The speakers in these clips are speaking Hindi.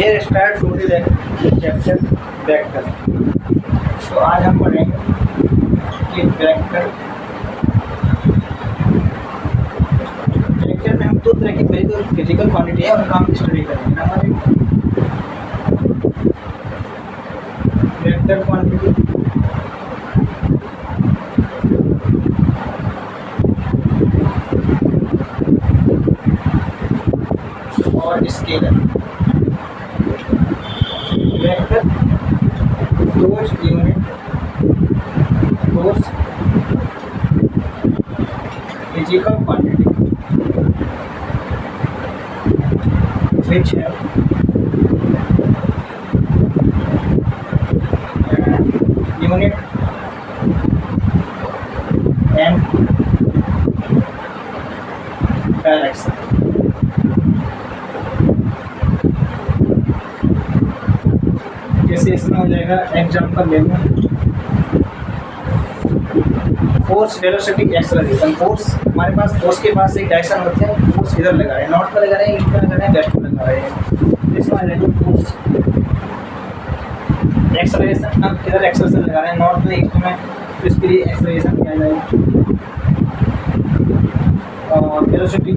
ये स्टार्ट टूडे चैप्टर वेक्टर। तो आज हम पढ़ेंगे कि वेक्टर में हम दो तरह की फिजिकल क्वांटिटी है उनका हम स्टडी करेंगे। हमारे वेक्टर क्वांटिटी और scalar. Vector those unit those physical quantity which have unit and direction। जैसे इसमें हो जाएगा एग्जाम्पल ले लो, फोर्स वेलोसिटी एक्सेलरेशन। फोर्स हमारे पास, फोर्स के पास एक डायरेक्शन होते हैं, फोर्स इधर लगा रहे हैं, नॉर्थ में लगा रहे हैं, ईस्ट में लगा रहे हैं, वेस्ट में लगा रहे हैं। इसमें आ जाएगा फोर्स एक्सेलरेशन। अब इधर एक्सेलरेशन लगा रहे हैं नॉर्थ में, ईस्ट में, तो इसके लिए एक्सेलरेशन किया जाएगा। और velocity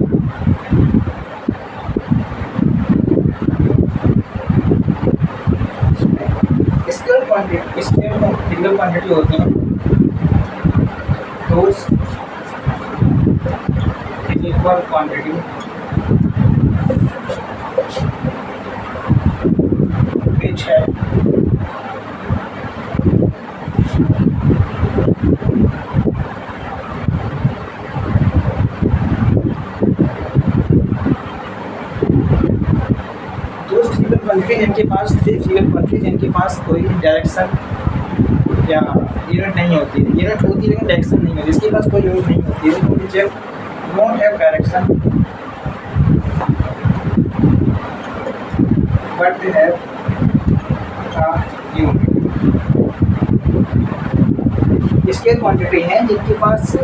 scalar quantity, physical quantity होती है दोज फिजिकल क्वांटिटी which है दोज फिजिकल क्वांटिटी जिनके पास फिजिकल क्वांटिटी जिनके पास कोई डायरेक्शन या यूनिट नहीं होती है, यूनिट होती है लेकिन डायरेक्शन नहीं होती, जिसके पास कोई यूनिट नहीं होती है, तो जब don't have direction but they have a unit. इसके क्वांटिटी हैं जिनके पास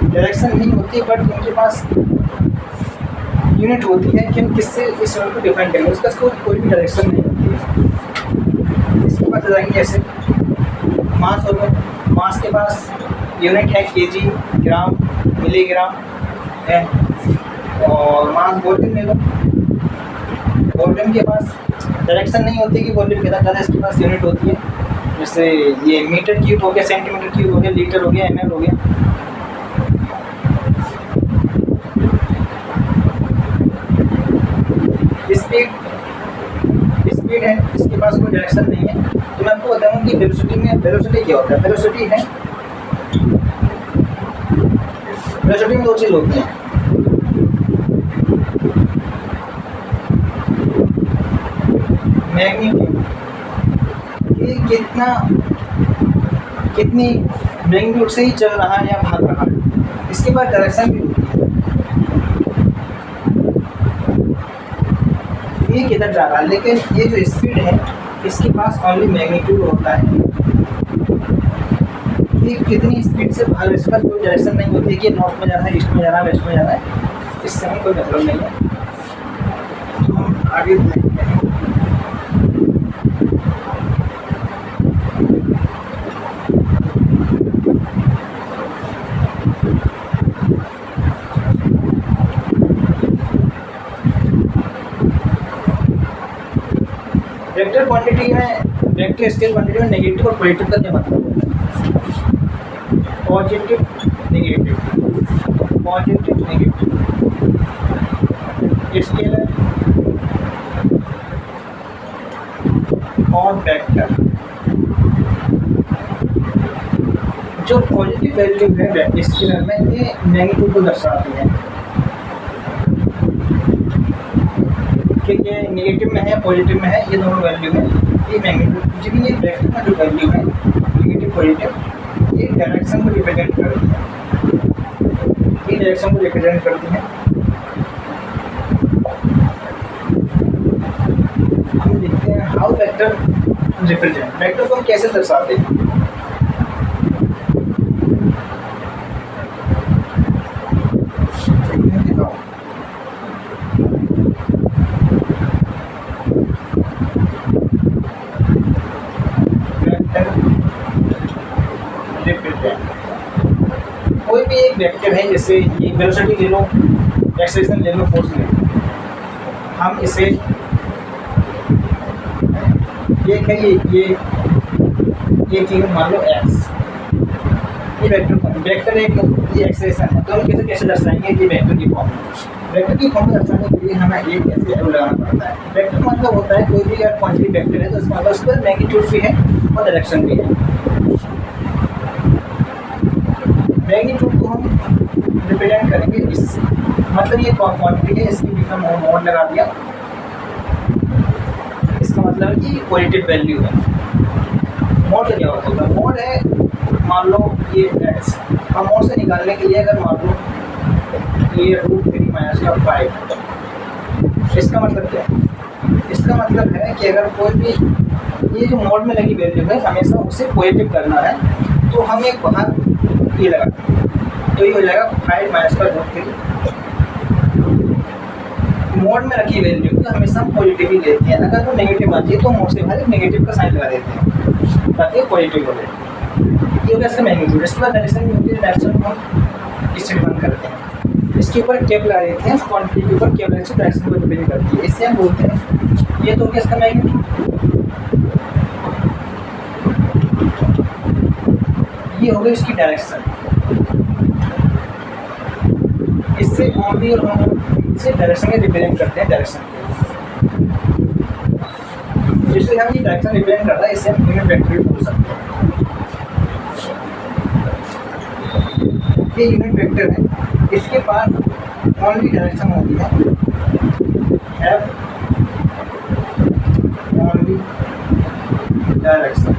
डायरेक्शन नहीं होती बट उनके पास यूनिट होती है कि हम किससे इस यूनिट को डिफाइन करेंगे, उसका कोई भी डायरेक्शन नहीं होती है। इसके पास जाएंगे जैसे मास हो गया, मास के पास यूनिट है केजी, ग्राम, मिलीग्राम है। और मास वॉल्यूम ले लो, वॉल्यूम के पास डायरेक्शन नहीं होती कि वॉल्यूम कितना ज़्यादा, इसके पास यूनिट होती है। जैसे ये मीटर क्यूब हो गया, सेंटीमीटर क्यूब हो गया, लीटर हो गया, एमएल हो गया। स्पीड है, इसके पास कोई डायरेक्शन नहीं है, तो मैं आपको बताऊँ कि वेलोसिटी में वेलोसिटी क्या होता है। वेलोसिटी में दो चीज़ होती हैं, मैग्नीट्यूड, ये कितनी मैग्नीट्यूड से ही चल रहा है या भाग रहा है। इसके बाद डायरेक्शन भी होती है, ये किधर जा रहा है। लेकिन ये जो स्पीड है इसके पास ओनली मैग्नीट्यूड होता है, ये कितनी स्पीड से भाग, इसके पास कोई डायरेक्शन नहीं होती है कि नॉर्थ में जाना है, ईस्ट में जाना है, वेस्ट में जाना है, इससे हमें कोई मतलब नहीं है। तो हम आगे देखते हैं। वेक्टर क्वांटिटी में, वेक्टर स्केल क्वांटिटी में नेगेटिव और पॉजिटिव का क्या मतलब होता है। Positive negative, positive negative scalar और वेक्टर। जो पॉजिटिव वैल्यू है स्केलर में, ये नेगेटिव को दर्शाती है, ये नेगेटिव में है, पॉजिटिव में है, ये दोनों वैल्यू है। ये मैग्नीट्यूड जी भी, ये वेक्टर का जो वैल्यू है नेगेटिव पॉजिटिव, ये डायरेक्शन को रिप्रेजेंट करती है, ये डायरेक्शन को रिप्रेजेंट करती है। हम देखते हैं हाउ वेक्टर रिप्रेजेंट, वेक्टर को हम कैसे दर्शाते हैं। वेक्टर है, जैसे ये वेलोसिटी ले लो, एक्सेलरेशन ले लो, फोर्स ले लो, हम इसे एक है ये चीज़ मान लो x, ये वेक्टर एक ये एक्सेलरेशन है, तो हम कैसे दर्शाएंगे ये वेक्टर की फॉर्म। वेक्टर की फॉर्म दर्शाने के लिए हमें एक ऐसे एरो लगाना पड़ता है। वेक्टर मतलब होता है कोई भी अगर क्वांटिटी वेक्टर है तो इसका मतलब उसका मैग्नीट्यूड भी है और डायरेक्शन भी है। मैग्नीट्यूड को हम रिप्रेजेंट करेंगे इससे, मतलब ये क्वांटिटी है, इसकी भी हम मोड लगा दिया, इसका मतलब है कि पॉजिटिव वैल्यू है। मोड क्या होता है? मोड है मान लो ये x, हम मोड से निकालने के लिए अगर मान लो ये √3 - 5, इसका मतलब क्या है? इसका मतलब है कि अगर कोई भी ये जो मोड में लगी वैल्यू है हमेशा उसे पॉजिटिव करना है, तो हम एक बाहर ये लगा, तो ये हो जाएगा 5 - √3। मोड में रखी वैल्यू तो हमेशा हम पॉजिटिव ही लेते हैं, अगर वो नेगेटिव आती है तो मोड से बाहर एक नेगेटिव का साइन लगा देते हैं ताकि पॉजिटिव हो जाए। ये होगा इसका मैग्नीट्यूड। इसके बाद डायरेक्शन में होती है, डायरेक्शन को हम इससे डिफाइन करते हैं, इसके ऊपर कैप लगा देते हैं, क्वांटिटी के ऊपर कैप लगाकर डायरेक्शन को रिप्रेजेंट करती है, इससे हम बोलते हैं ये तो क्या इसका मैग्नीट्यूड। ये हो गई इसकी डायरेक्शन, इससे ओनली और हम इसे डायरेक्शन में रिप्रेजेंट करते हैं। डायरेक्शन जिससे हम ये डायरेक्शन रिप्रेजेंट करता है इससे हम यूनिट वेक्टर भी बोल सकते हैं। ये यूनिट वेक्टर है, इसके पास ओनली डायरेक्शन होती है, have only direction,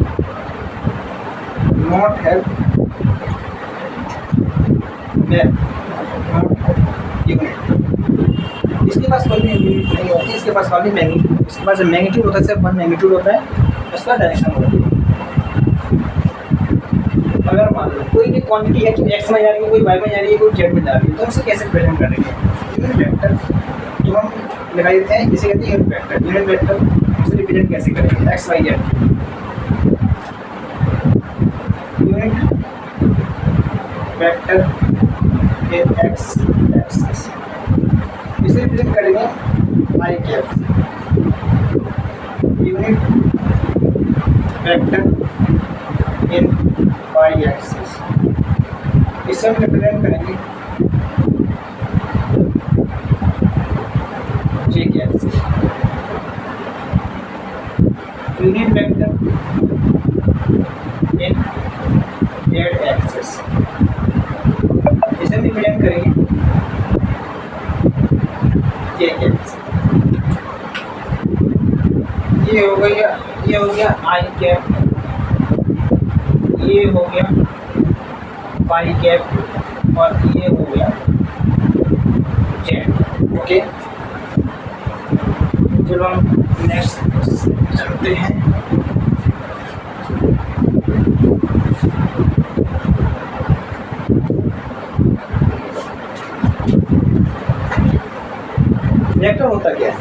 not have unit. इसके पास कोई भी यूनिट नहीं होती, इसके पास खाली मैग्नीट्यूड, इसके पास मैग्नीट्यूड होता है, सिर्फ 1 मैग्नीट्यूड होता है, उसका डायरेक्शन होती है। अगर मान लो कोई भी क्वांटिटी है कि x में जा रही है, कोई y में जा रही है, कोई z में जा रही है, तो उसे कैसे प्रेजेंट करेंगे? यूनिट वेक्टर जो हम लगा देते हैं, जिसे कहते हैं यूनिट वेक्टर। यूनिट वेक्टर उसे रिप्रेजेंट कैसे करेंगे? x y z unit vector x axis, इसे रिप्रेजेंट करेंगे y कैप। यूनिट वेक्टर इन y एक्सिस, इसे हम रिप्रेजेंट करेंगे j एक्सिस। यूनिट वेक्टर इन z एक्सिस, इसे हम रिप्रेजेंट करेंगे k एक्सिस। ये हो गया i कैप, ये हो गया y कैप और ये हो गया z। ओके, चलो हम नेक्स्ट चलते हैं। वेक्टर होता क्या है?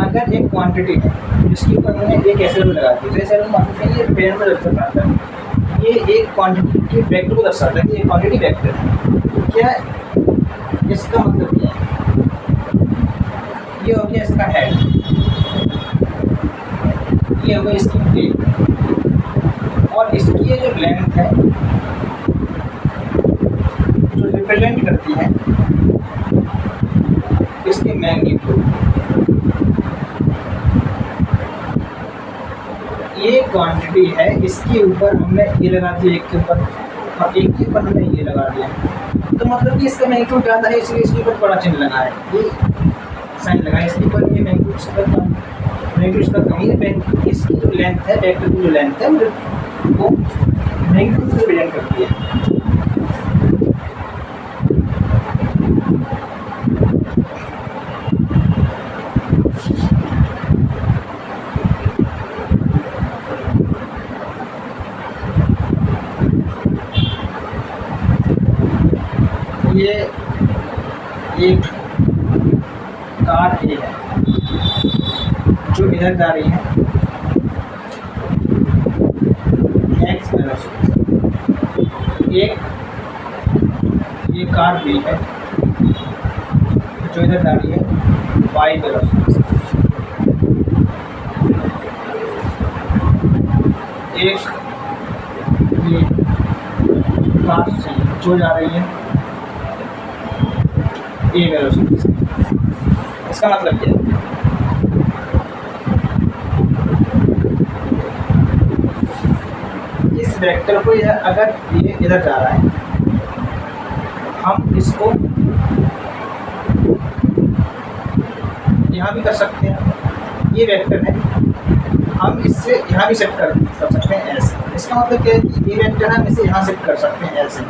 अगर एक क्वांटिटी है जिसके ऊपर हमने एक एरो लगा दी, तो ऐसे क्वांटिटी ये पेयर में दर्शाता है, ये एक क्वांटिटी के वेक्टर को दर्शाता है कि ये क्वांटिटी वेक्टर है। क्या इसका मतलब क्या है? ये हो गया इसका हेड, ये हो गया इसकी प्लेट, और इसकी ये जो लेंथ है जो रिप्रेजेंट करती है इसके मैग्नीट्यूड। ये क्वांटिटी है, इसके ऊपर हमने ये लगा दिया, एक के ऊपर और एक के ऊपर हमने ये लगा दिया, तो मतलब कि इसका मैग्नीट्यूड ज़्यादा है, इसलिए इसके ऊपर बड़ा चिन्ह लगा है, ये साइन लगा है इसके ऊपर। ये मैग्नीट्यूड इसका कम, मैग्नीट्यूड इसका कम है, इसकी जो लेंथ है, वेक्टर की जो लेंथ है वो मैग्नीट्यूड से रिप्रेजेंट करती है। ये एक कार ए है जो इधर जा रही है x वेलोसिटी, एक ये कार भी है जो इधर जा रही है वाई वेलोसिटी से। एक ये कार से जो जा रही है ए वेलोसिटी से। इसका मतलब क्या है? इस वेक्टर को अगर ये इधर जा रहा है, हम इसको यहाँ भी कर सकते हैं। ये वेक्टर है, हम इससे यहाँ भी शिफ्ट कर सकते हैं ऐसे। इसका मतलब क्या है कि ये वेक्टर हम इसे यहाँ शिफ्ट कर सकते हैं ऐसे,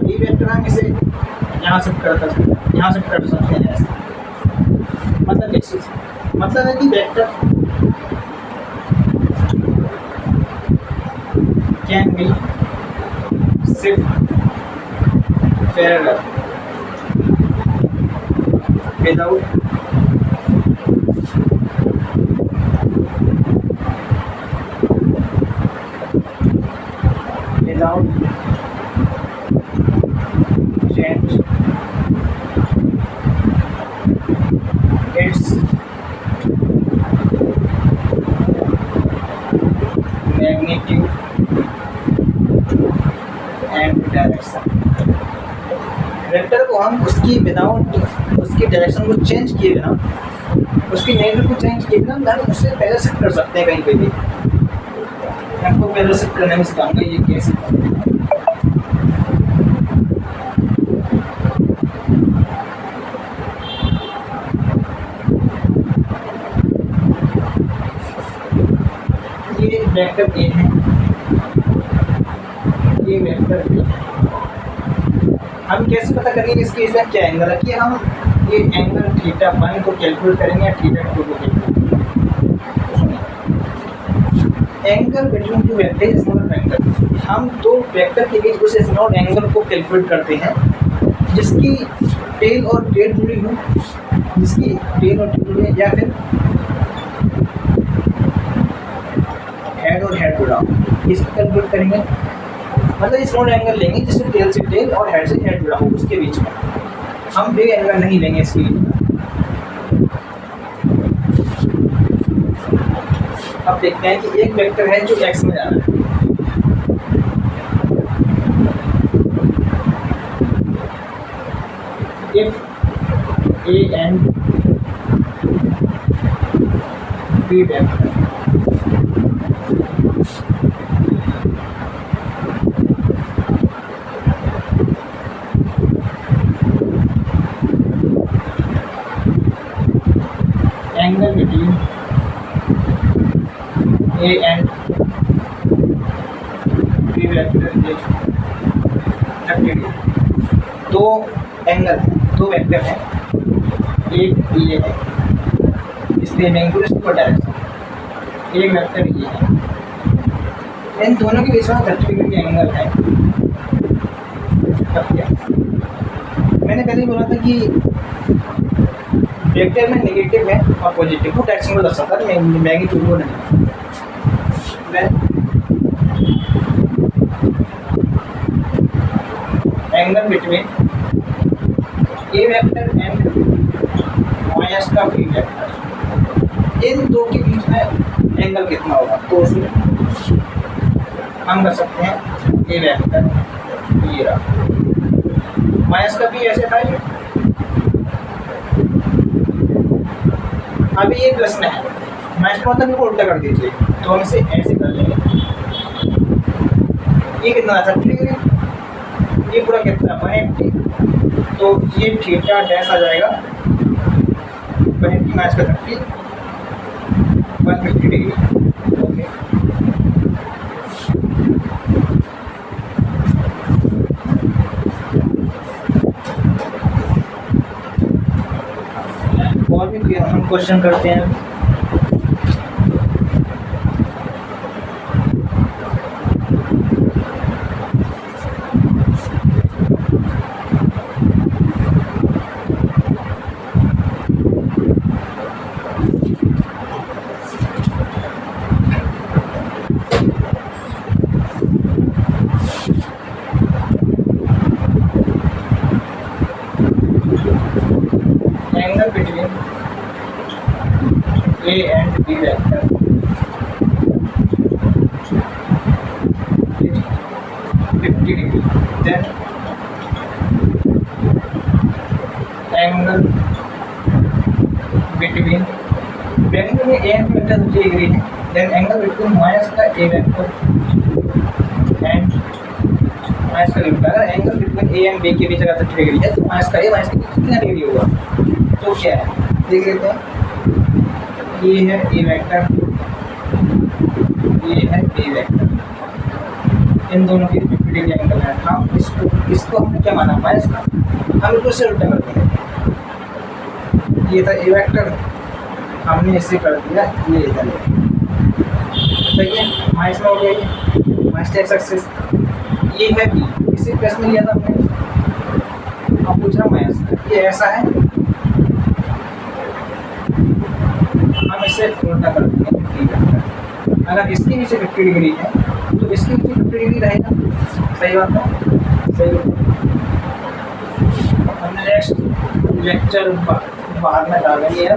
ये वेक्टर हम इसे यहाँ शिफ्ट कर सकते हैं ऐसे। मतलब इस चीज़ मतलब है कि vector can be shift parallel without change its magnitude and direction। Vector को हम उसकी विदाउट उसकी डायरेक्शन को चेंज किए बिना, उसकी मैग्नीट्यूड को चेंज किए बिना हम उससे पहले शिफ्ट कर सकते हैं कहीं पे भी। आपको पहले शिफ्ट करने में सिखाऊंगा ये कैसे। ये वेक्टर ए है, ये वेक्टर बी है। हम कैसे पता करेंगे इसके इसमें क्या एंगल है? कि हम ये एंगल θ1 को कैलकुलेट करेंगे या θ2 को कैलकुलेट करेंगे। Angle between two vector is naught angle. हम दो वेक्टर के बीच उस नॉट एंगल को कैलकुलेट करते हैं जिसकी टेल और टेल जुड़ी हो, या फिर हेड और हेड जुड़ा हो, इसको कैलकुलेट करेंगे। मतलब इस नॉट एंगल लेंगे जिसमें टेल से टेल और हेड से हेड जुड़ा हो, उसके बीच में हम बिग एंगल नहीं लेंगे इसके लिए। अब देखते हैं कि एक वेक्टर है जो एक्स में जा रहा है, if A and B vector angle between A and B vector is 30 degree। दो एंगल है, दो वेक्टर है, एक ये है, इसलिए मैग्नीट्यूड इसको डायरेक्शन, एक वेक्टर ये है। इन दोनों के बीच में 30 डिग्री का एंगल है। अब क्या मैंने पहले ही बोला था कि वेक्टर में नेगेटिव है और पॉजिटिव, वो डायरेक्शन को दर्शाता है, मैग्नीट्यूड को नहीं। Angle between A vector and minus का बी वेक्टर, इन दो के बीच में एंगल कितना होगा? तो उसमें हम कर सकते हैं ए वेक्टर ये रहा, माइनस का बी ऐसे था। अभी ये प्लस में है, माइनस का मतलब उल्टा कर दीजिए, तो हम इसे ऐसे कर लेंगे। ये कितना 30 डिग्री, ये पूरा कितना 180, तो ये थीटा डैश आ जाएगा 180 माइनस का 30 150 डिग्री। ओके, और भी हम क्वेश्चन करते हैं। A and B vector 50 degree, then angle between vector में A and B vector 50 degree है, देन एंगल बिटवीन माइनस का ए वेक्टर एंड माइनस का बी वेक्टर। अगर angle between A and B के बीच अगर 30 डिग्री है तो माइनस का ए माइनस का बी कितना डिग्री होगा, तो क्या है देख लेते हैं। ये है ए वेक्टर, ये है बी वेक्टर, इन दोनों की 50 डिग्री एंगल है। हम इसको हमने क्या माना माइनस का, हम इसको से उल्टा कर देंगे। ये था ए वेक्टर, हमने इसे कर दिया ये इधर, सही है, माइनस में हो गया ये माइनस एक्स एक्सिस। ये है बी, इसी प्लस में लिया था हमने, अब पूछ रहा माइनस, ये ऐसा है, हम इसे उल्टा कर देंगे 50 वेक्टर। अगर इसके नीचे 50 डिग्री है तो इसके नीचे 50 डिग्री रहेगा, सही बात है, सही है। हम नेक्स्ट लेक्चर बाद में डालेंगे।